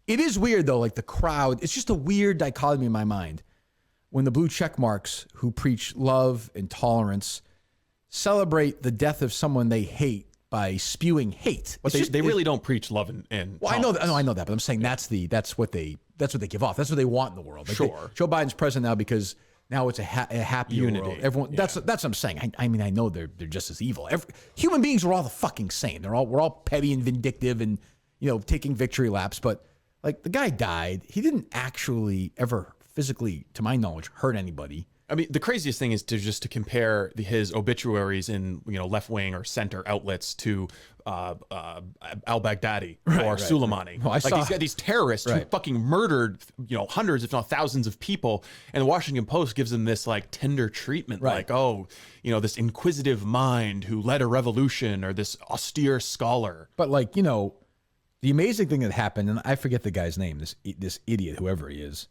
It is weird, though, like the crowd. It's just a weird dichotomy in my mind. When the blue check marks who preach love and tolerance celebrate the death of someone they hate by spewing hate. But they really don't preach love and well, I know that, but I'm saying that's what they give off. That's what they want in the world. Like sure. Joe Biden's president now because now it's a happy unity. world. Everyone, that's what I'm saying. I mean, I know they're just as evil. Human beings are all the fucking same. We're all petty and vindictive and taking victory laps. But like the guy died, he didn't actually ever physically, to my knowledge, hurt anybody. I mean, the craziest thing is to compare his obituaries in left wing or center outlets to al-Baghdadi or Soleimani. Well, he's got these terrorists who fucking murdered hundreds, if not thousands, of people, and the Washington Post gives them this like tender treatment, like this inquisitive mind who led a revolution or this austere scholar. But like the amazing thing that happened, and I forget the guy's name, this idiot, whoever he is.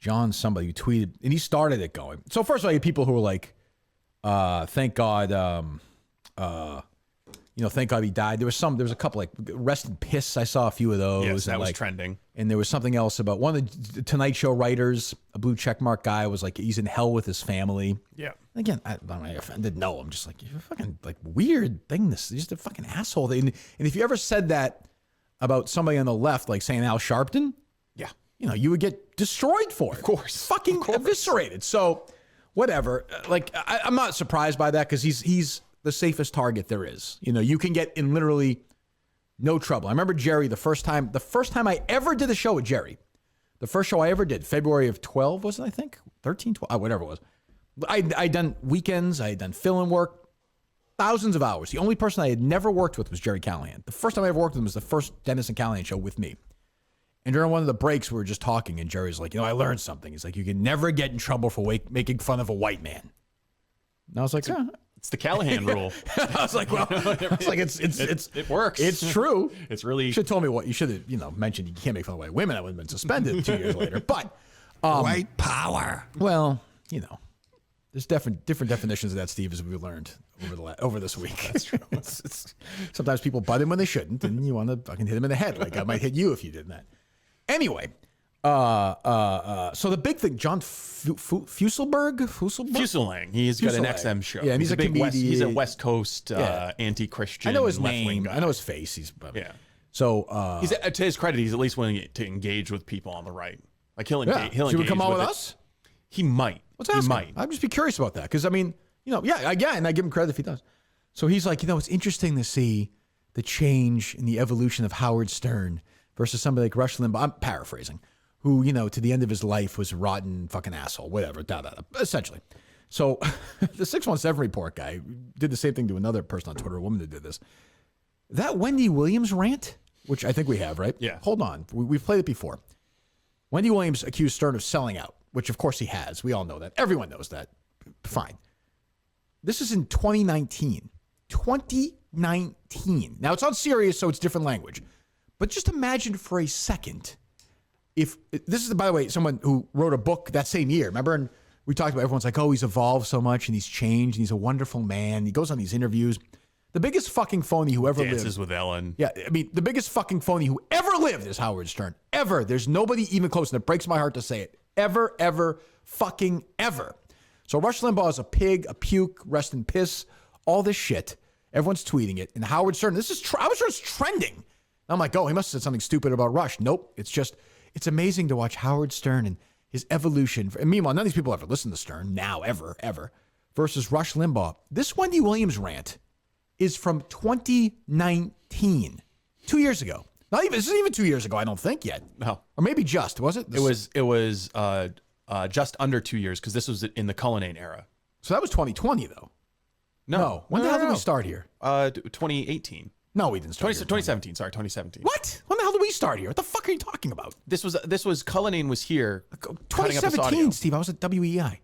John somebody who tweeted, and he started it going. So first of all, you had people who were like, thank God, thank God he died. There was a couple like rest in piss. I saw a few of those. Yes, that was trending. And there was something else about one of the Tonight Show writers, a blue checkmark guy, was like, he's in hell with his family. Yeah. Again, I didn't know. I'm just like, you're a fucking like weird thing. You're just a fucking asshole. And if you ever said that about somebody on the left, like saying Al Sharpton, yeah. You would get destroyed for it. Of course. Fucking eviscerated. So, whatever. Like, I'm not surprised by that because he's the safest target there is. You can get in literally no trouble. I remember Jerry the first time I ever did a show with Jerry. The first show I ever did, February of 12, was it, I think? 13, 12, whatever it was. I'd done weekends. I had done fill-in work. Thousands of hours. The only person I had never worked with was Jerry Callahan. The first time I ever worked with him was the first Dennis and Callahan show with me. And during one of the breaks, we were just talking, and Jerry's like, I learned something. He's like, you can never get in trouble for making fun of a white man. And I was like, it's the Callahan rule. I was like, well, it works. It's true. It's really. You should have told me what you should have, mentioned. You can't make fun of white women. I would have been suspended 2 years later. But white power. Well, there's different definitions of that, Steve, as we learned over this week. That's true. Sometimes people butt in when they shouldn't, and you want to fucking hit them in the head. Like I might hit you if you did that. Anyway, so the big thing, John Fuselang. He's got an XM show. Yeah, and he's a comedian. He's a West Coast anti-Christian. I know his name. Guy. I know his face. So he's to his credit, he's at least willing to engage with people on the right. Like he'll engage. He would come on with us. He might. Let's ask him. I'd just be curious about that because again, I give him credit if he does. So he's like, it's interesting to see the change in the evolution of Howard Stern versus somebody like Rush Limbaugh. I'm paraphrasing, who, to the end of his life was a rotten fucking asshole, whatever, essentially. So the 617 report guy did the same thing to another person on Twitter, a woman that did this. That Wendy Williams rant, which I think we have, right? Yeah. Hold on. We've played it before. Wendy Williams accused Stern of selling out, which of course he has. We all know that. Everyone knows that. Fine. This is in 2019. 2019. Now, it's on Sirius, so it's different language. But just imagine for a second if this is, by the way, someone who wrote a book that same year. Remember? And we talked about everyone's like, he's evolved so much and he's changed and he's a wonderful man. He goes on these interviews. The biggest fucking phony who ever lived. Dances with Ellen. Yeah, I mean, the biggest fucking phony who ever lived is Howard Stern. Ever. There's nobody even close, and it breaks my heart to say it. Ever, fucking ever. So Rush Limbaugh is a pig, a puke, rest in piss, all this shit. Everyone's tweeting it. And Howard Stern, Howard Stern's trending. And I'm like, he must have said something stupid about Rush. Nope. It's amazing to watch Howard Stern and his evolution. And meanwhile, none of these people ever listen to Stern now, ever, versus Rush Limbaugh. This Wendy Williams rant is from 2019, 2 years ago. This isn't even 2 years ago, I don't think yet. No. Or maybe just, was it? It was just under 2 years because this was in the Cullinane era. So that was 2020, though. No. When the hell did we start here? 2018. No, we didn't start 2017. Sorry, 2017. What? When the hell did we start here? What the fuck are you talking about? This was Cullinane was here. 2017, Steve. I was at WEI.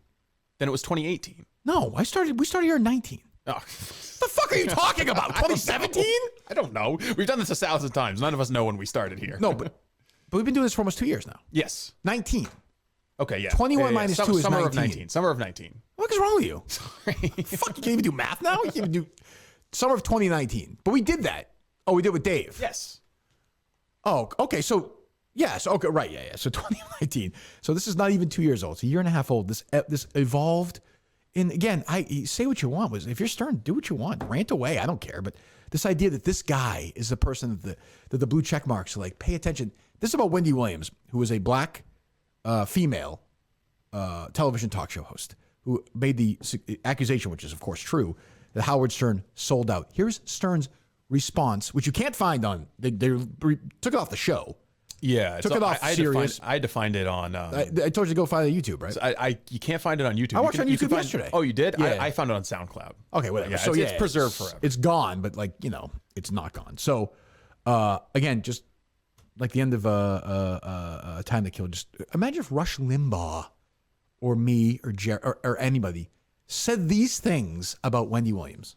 Then it was 2018. No, we started here in 19. Oh. The fuck are you talking about? 2017? I don't know. We've done this 1,000 times. None of us know when we started here. No, but we've been doing this for almost 2 years now. Yes. 19. Okay, yeah. 21 minus 2 is summer 19. of 19. Summer of 19. What is wrong with you? Sorry. Fuck, you can't even do math now? You can't even do summer of 2019. But we did that. Oh, we did with Dave. Yes. Oh, okay. So Yes. Okay. Right. Yeah. So 2019. So this is not even 2 years old. It's a year and a half old. This evolved. And again, say what you want. If you're Stern, do what you want. Rant away. I don't care. But this idea that this guy is the person that the blue check marks are like, pay attention. This is about Wendy Williams, who is a black female television talk show host who made the accusation, which is of course true, that Howard Stern sold out. Here's Stern's response, which you can't find on. They took it off the show. Yeah, took it off serious. I had to find it on. I told you to go find it on YouTube, right? So you can't find it on YouTube. I watched it on YouTube yesterday. Oh, you did? Yeah. I found it on SoundCloud. Okay, whatever. Yeah, so it's preserved forever. It's gone, but it's not gone. So again, just like the end of Time to Kill. Just imagine if Rush Limbaugh or me or Jerry or anybody said these things about Wendy Williams.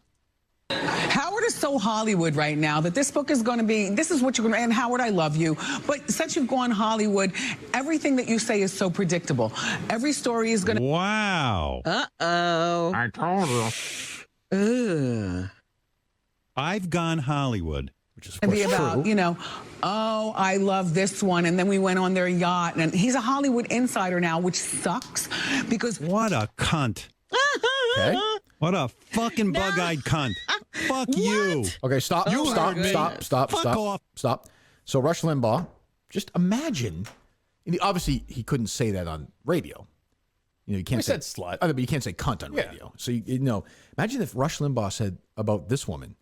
Howard is so Hollywood right now that this book is going to be, this is what you're going to, and Howard, I love you, but since you've gone Hollywood, everything that you say is so predictable. Every story is going to... Wow. Uh-oh. I told you. Ugh. I've gone Hollywood. Which is of And course be about, true. Oh, I love this one. And then we went on their yacht. And he's a Hollywood insider now, which sucks because... What a cunt. Okay. What a fucking bug-eyed cunt. Fuck you. Okay, stop. You heard me. Stop. Fuck off. Stop. So Rush Limbaugh, just imagine. Obviously, he couldn't say that on radio. You can't. I say said slut. But you can't say cunt on radio. So imagine if Rush Limbaugh said about this woman,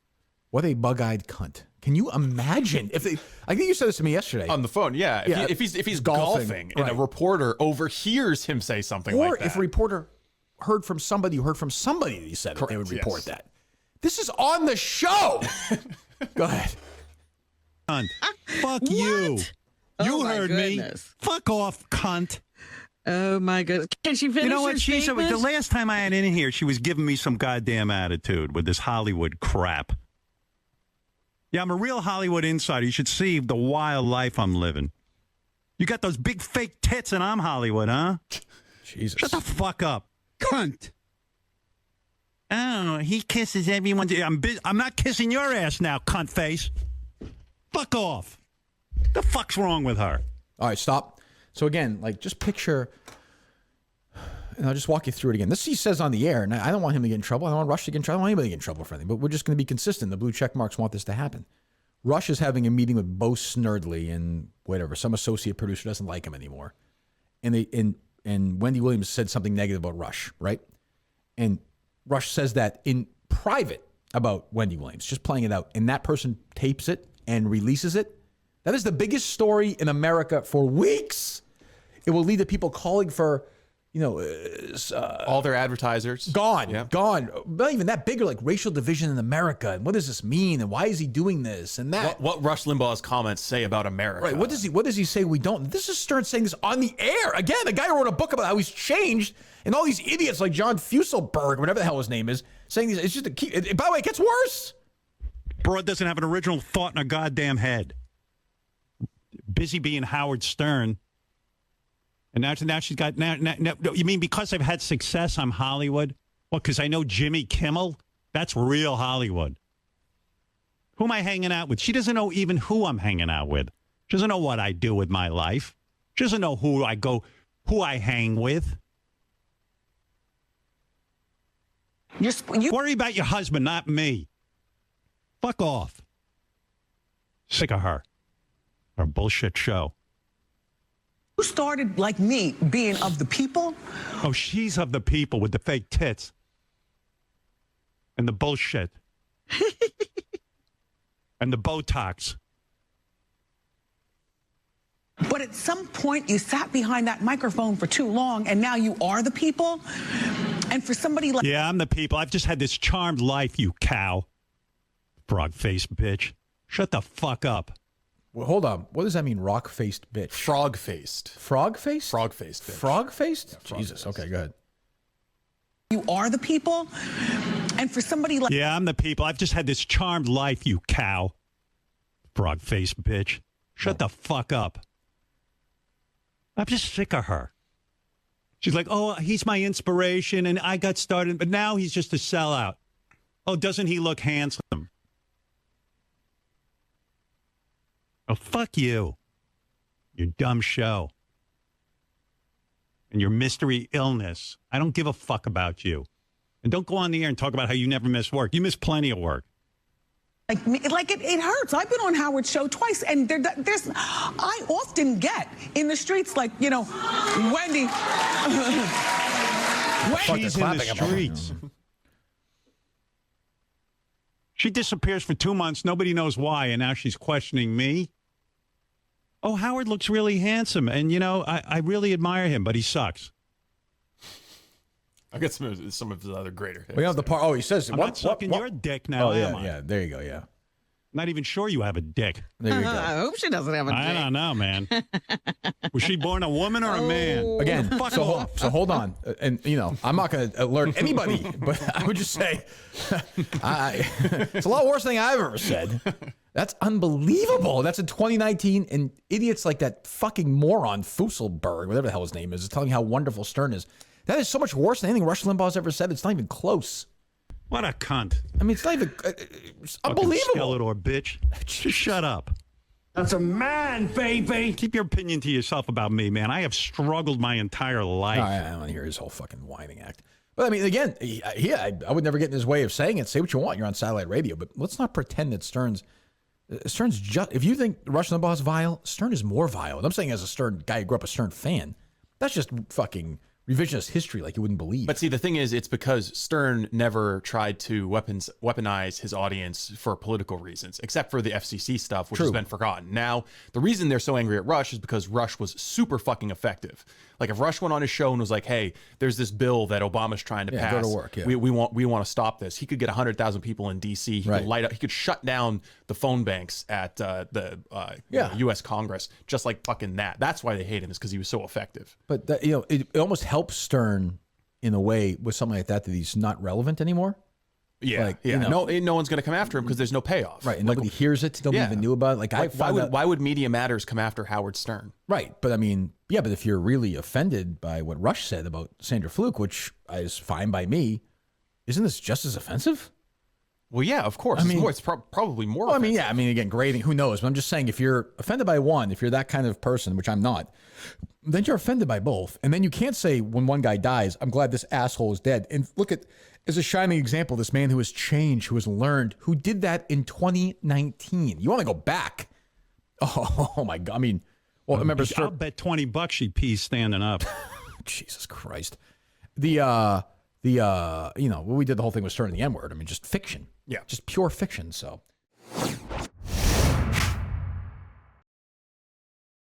"What a bug-eyed cunt." Can you imagine if they? I think you said this to me yesterday On the phone, yeah. If he's golfing and a reporter overhears him say something like that. Or if a reporter heard from somebody who heard from somebody that he said it, they would report that. This is on the show. Go ahead. Cunt. Fuck you. You Oh, my heard goodness. me. Fuck off, cunt. Oh, my goodness. Can she finish You know her what? statement? The last time I had in here, she was giving me some goddamn attitude with this Hollywood crap. Yeah, I'm a real Hollywood insider. You should see the wild life I'm living. You got those big fake tits and I'm Hollywood, huh? Jesus. Shut the fuck up. Cunt. Oh, he kisses everyone. I'm not kissing your ass now, cunt face. Fuck off. The fuck's wrong with her? All right, stop. So again, just picture, and I'll just walk you through it again. This he says on the air, and I don't want him to get in trouble. I don't want Rush to get in trouble. I don't want anybody to get in trouble for anything, but we're just going to be consistent. The blue check marks want this to happen. Rush is having a meeting with Bo Snerdley and whatever. Some associate producer doesn't like him anymore. And Wendy Williams said something negative about Rush, right? And Rush says that in private about Wendy Williams, just playing it out. And that person tapes it and releases it. That is the biggest story in America for weeks. It will lead to people calling for, all their advertisers gone. Yeah. Not even that bigger, like racial division in America. And what does this mean? And why is he doing this and that? What Rush Limbaugh's comments say about America. Right. What does he say we don't? This is Stern saying this on the air. Again, the guy who wrote a book about how he's changed, and all these idiots like John Fusselberg, whatever the hell his name is, saying these. It's just by the way, it gets worse. Broad doesn't have an original thought in her goddamn head. Busy being Howard Stern. And now she's got, now, you mean because I've had success, I'm Hollywood? Well, because I know Jimmy Kimmel? That's real Hollywood. Who am I hanging out with? She doesn't know even who I'm hanging out with. She doesn't know what I do with my life. She doesn't know who I hang with. You Worry about your husband, not me. Fuck off. Sick of her. Her bullshit show. started, like me, being of the people. Oh, she's of the people with the fake tits. And the bullshit. And the Botox. But at some point, you sat behind that microphone for too long, and now you are the people. And for somebody like... Yeah, I'm the people. I've just had this charmed life, you cow. Frog-faced bitch. Shut the fuck up. Well, hold on. What does that mean, rock-faced bitch? Frog-faced. Frog-faced? Frog-faced bitch. Frog-faced? Yeah, Jesus. Okay, go ahead. You are the people. And for somebody like... Yeah, I'm the people. I've just had this charmed life, you cow. Frog-faced bitch. Shut the fuck up. I'm just sick of her. She's like, oh, he's my inspiration, and I got started, but now he's just a sellout. Oh, doesn't he look handsome? Oh, fuck you. Your dumb show. And your mystery illness. I don't give a fuck about you. And don't go on the air and talk about how you never miss work. You miss plenty of work. Like it hurts. I've been on Howard's show twice, and I often get in the streets, like, you know, Wendy. She's in the streets. She disappears for 2 months. Nobody knows why, and now she's questioning me. Oh, Howard looks really handsome, and, you know, I really admire him, but he sucks. I get some of his other greater hits. We have the part. Oh, he says, I'm not sucking your dick now, am I? Yeah, there you go, yeah. Not even sure you have a dick. There you go. I hope she doesn't have a dick. I don't know, man. Was she born a woman or a man? Again, so hold on. And, you know, I'm not going to alert anybody, but I would just say, it's a lot worse than I've ever said. That's unbelievable. That's in 2019, and idiots like that fucking moron, Fusselberg, whatever the hell his name is telling how wonderful Stern is. That is so much worse than anything Rush Limbaugh's ever said. It's not even close. What a cunt. I mean, it's not even... it's unbelievable. Skeletor, bitch. Just shut up. That's a man, baby. Keep your opinion to yourself about me, man. I have struggled my entire life. I don't want to hear his whole fucking whining act. But I mean, again, I would never get in his way of saying it. Say what you want. You're on satellite radio. But let's not pretend that Stern's just... If you think Rush Limbaugh's vile, Stern is more vile. And I'm saying as a Stern guy who grew up a Stern fan, that's just fucking... revisionist history like you wouldn't believe. But see, the thing is, it's because Stern never tried to weaponize his audience for political reasons, except for the FCC stuff, which has been forgotten. Now, the reason they're so angry at Rush is because Rush was super fucking effective. Like, if Rush went on his show and was like, hey, there's this bill that Obama's trying to pass. Go to work, we want to stop this. He could get 100,000 people in D.C. He could light up. He could shut down the phone banks at the U.S. Congress, just like fucking that. That's why they hate him, is because he was so effective. But, that, you know, it almost helps Stern in a way with something like that he's not relevant anymore. Yeah, like, yeah. You know, no one's going to come after him because there's no payoff. Right, and nobody hears it. Nobody even knew about it. Like, why would Media Matters come after Howard Stern? Right, but I mean, yeah, but if you're really offended by what Rush said about Sandra Fluke, which is fine by me, isn't this just as offensive? Well, yeah, of course. I mean, it's probably more. Well, I mean, yeah, I mean, again, grading, who knows? But I'm just saying, if you're offended by one, if you're that kind of person, which I'm not, then you're offended by both. And then you can't say when one guy dies, I'm glad this asshole is dead. And look at, as a shining example, this man who has changed, who has learned, who did that in 2019. You want to go back? Oh my God! I mean, well, remember, I'll bet $20 she pees standing up. Jesus Christ, you know, we did the whole thing with Stern and the N-word. I mean, just fiction. Yeah, just pure fiction. So.